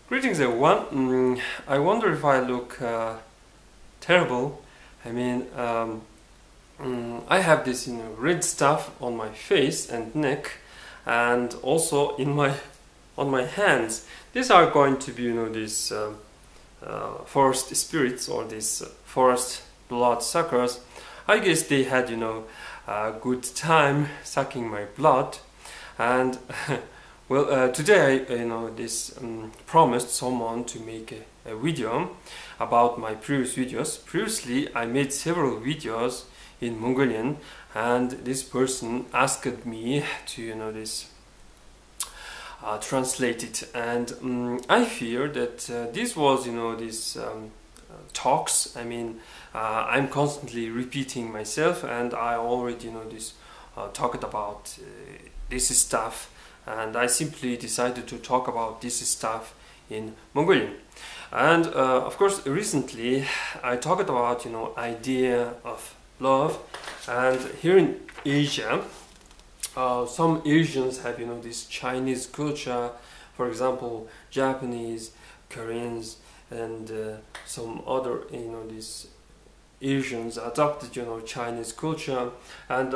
Greetings everyone. I wonder if I look terrible. I mean, I have this red stuff on my face and neck, and also on my hands. These are going to be these forest spirits or these forest blood suckers. I guess they had a good time sucking my blood, and well, today I promised someone to make a video about my previous videos. Previously, I made several videos in Mongolian, and this person asked me to translate it, and I fear that this was these talks. I mean, I'm constantly repeating myself, and I already talked about this stuff, and I simply decided to talk about this stuff in Mongolian. And of course, recently I talked about idea of love, and here in Asia, some Asians have this Chinese culture. For example, Japanese, Koreans, and some other these Asians adopted Chinese culture, and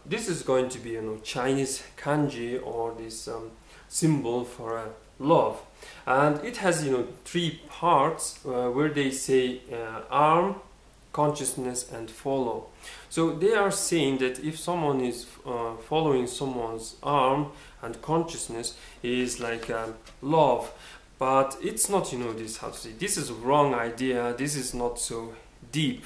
this is going to be Chinese kanji, or this symbol for love, and it has three parts where they say arm, consciousness, and follow. So they are saying that if someone is following someone's arm and consciousness, is like love, but it's not this, how to say, this is a wrong idea. This is not so deep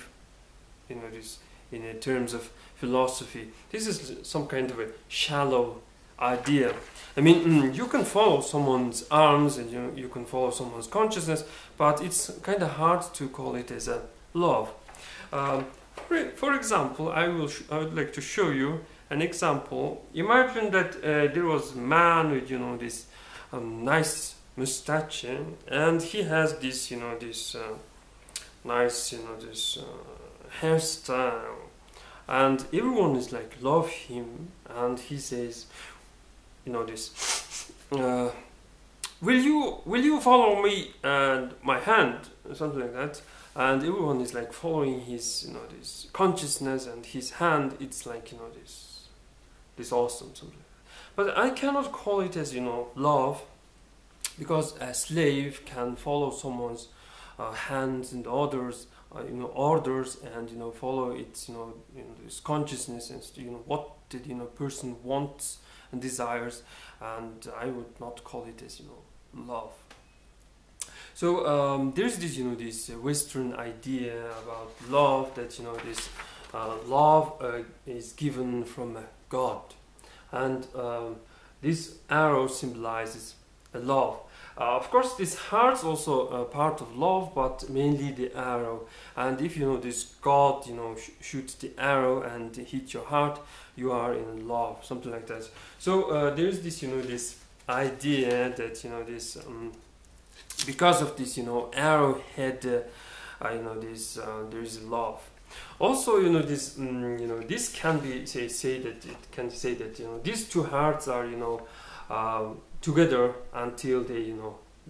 this in terms of philosophy. This is some kind of a shallow idea. I mean, you can follow someone's arms, and you can follow someone's consciousness, but it's kind of hard to call it as a love. For example, I would like to show you an example. Imagine that there was a man with this nice mustache, and he has this this nice this hairstyle, and everyone is like love him, and he says this will you follow me and my hand, something like that, and everyone is like following his this consciousness and his hand. It's like this awesome something, but I cannot call it as love, because a slave can follow someone's hands and orders, orders, and follow its this consciousness, and what the person wants and desires, and I would not call it as love. So there's this this Western idea about love, that this love is given from God, and this arrow symbolizes a love. Of course, this heart's also a part of love, but mainly the arrow. And if this God shoots the arrow and hit your heart, you are in love, something like that. So there's this this idea that this because of this arrowhead, this there is love. Also this this can be say that it can say that these two hearts are together until they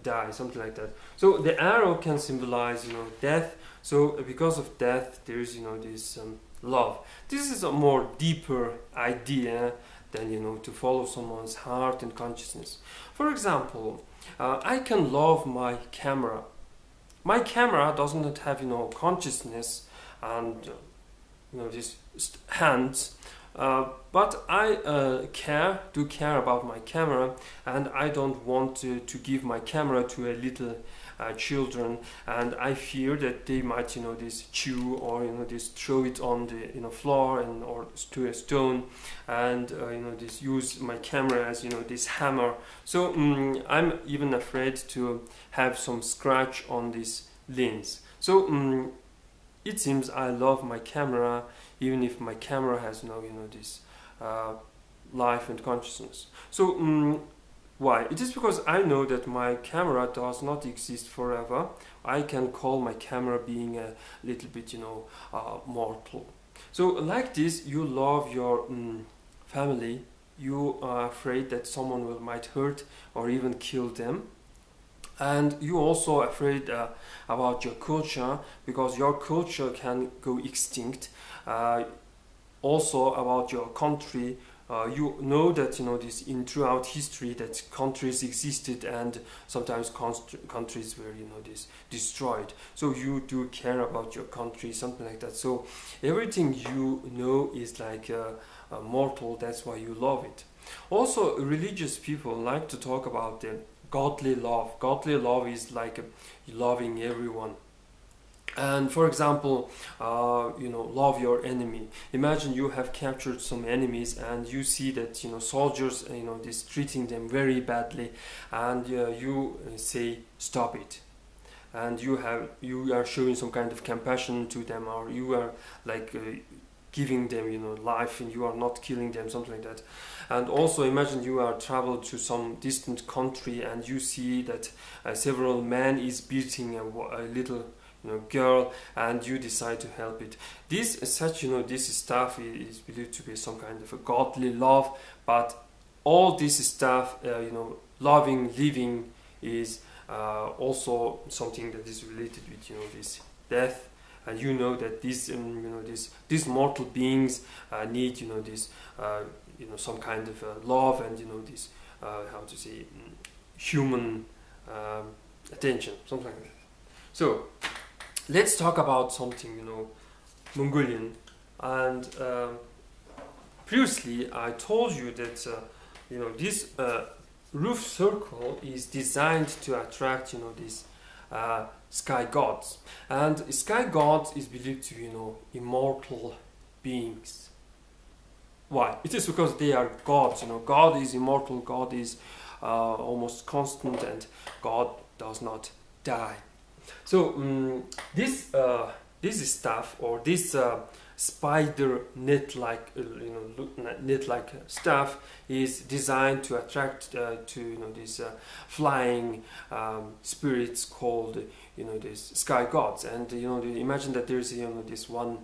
die, something like that. So the arrow can symbolize death. So because of death, there is this love. This is a more deeper idea than to follow someone's heart and consciousness. For example, I can love my camera. My camera does not have consciousness and these hands, but I care about my camera, and I don't want to give my camera to a little children, and I fear that they might this chew, or this throw it on the floor, and or to a stone, and this use my camera as this hammer. So I'm even afraid to have some scratch on this lens. So it seems I love my camera, even if my camera has no this life and consciousness. So why? It is because I know that my camera does not exist forever. I can call my camera being a little bit mortal. So like this, you love your family. You are afraid that someone might hurt or even kill them, And you also afraid about your culture, because your culture can go extinct. Also about your country. You know that this in throughout history that countries existed, and sometimes countries were this destroyed. So you do care about your country, something like that. So everything you know is like mortal. That's why you love it. Also, religious people like to talk about the godly love. Godly love is like loving everyone. And for example, love your enemy. Imagine you have captured some enemies, and you see that soldiers this treating them very badly, and you say stop it, and you are showing some kind of compassion to them, or you are like giving them life, and you are not killing them, something like that. And also imagine you are traveled to some distant country, and you see that several men is beating a little girl, and you decide to help it. This stuff is believed to be some kind of a godly love, but all this stuff, loving, living, is also something that is related with this death. And that these mortal beings need this some kind of love, and this how to say human attention, something like that. So let's talk about something Mongolian. And previously I told you that this roof circle is designed to attract these sky gods. And sky gods is believed to be immortal beings. Why? It is because they are gods. God is immortal, God is almost constant, and God does not die. So this stuff, or this spider net-like net-like stuff, is designed to attract to these flying spirits called these sky gods. And imagine that there's this one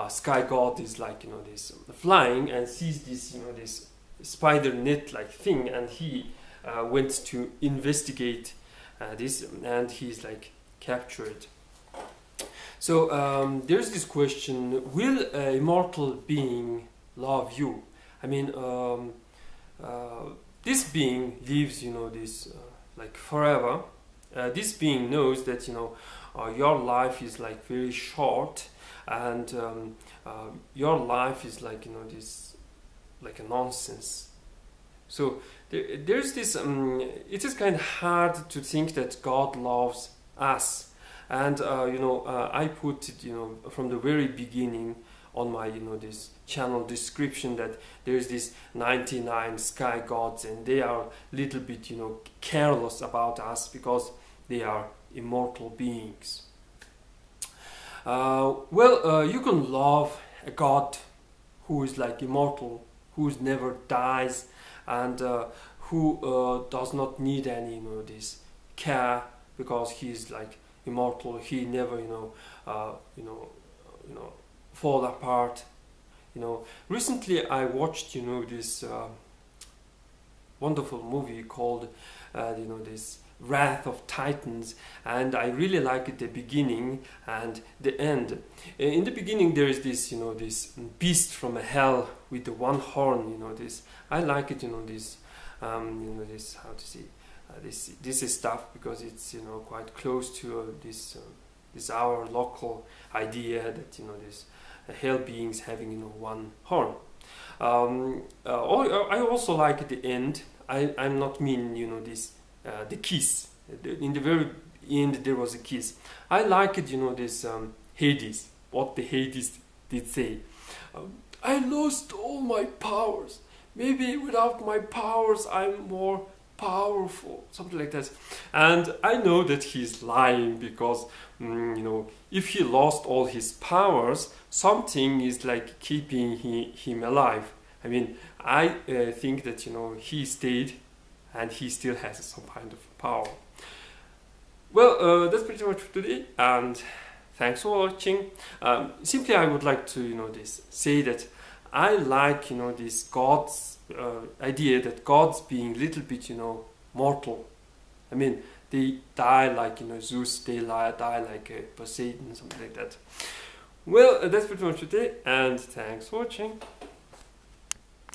sky god is like this flying, and sees this this spider net-like thing, and he went to investigate this, and he's like captured. So there's this question: will an immortal being love you? I mean, this being lives, this like forever. This being knows that your life is like very short, and your life is like this like a nonsense. So there's this. It is kind of hard to think that God loves us. And I put it from the very beginning on my this channel description that there's this 99 sky gods, and they are a little bit careless about us because they are immortal beings. You can love a god who is like immortal, who never dies, and who does not need any this care, because he is like immortal. He never fall apart. Recently I watched this wonderful movie called this Wrath of Titans, and I really like it, the beginning and the end. In the beginning there is this this beast from hell with the one horn. This I like it. This this how to say. This is stuff, because it's quite close to this our local idea that this hell beings having one horn. I also like the end. I'm not mean this the kiss. In the very end there was a kiss. I like it. This Hades. What the Hades did say. I lost all my powers. Maybe without my powers I'm more powerful, something like that. And I know that he's lying, because if he lost all his powers, something is like keeping him alive. I mean, I think that he stayed, and he still has some kind of power. Well, that's pretty much for today, and thanks for watching. Simply I would like to say that I like this God's idea that God's being a little bit mortal. I mean, they die like, you know, Zeus, they die like Poseidon, something like that. Well, that's pretty much it, and thanks for watching.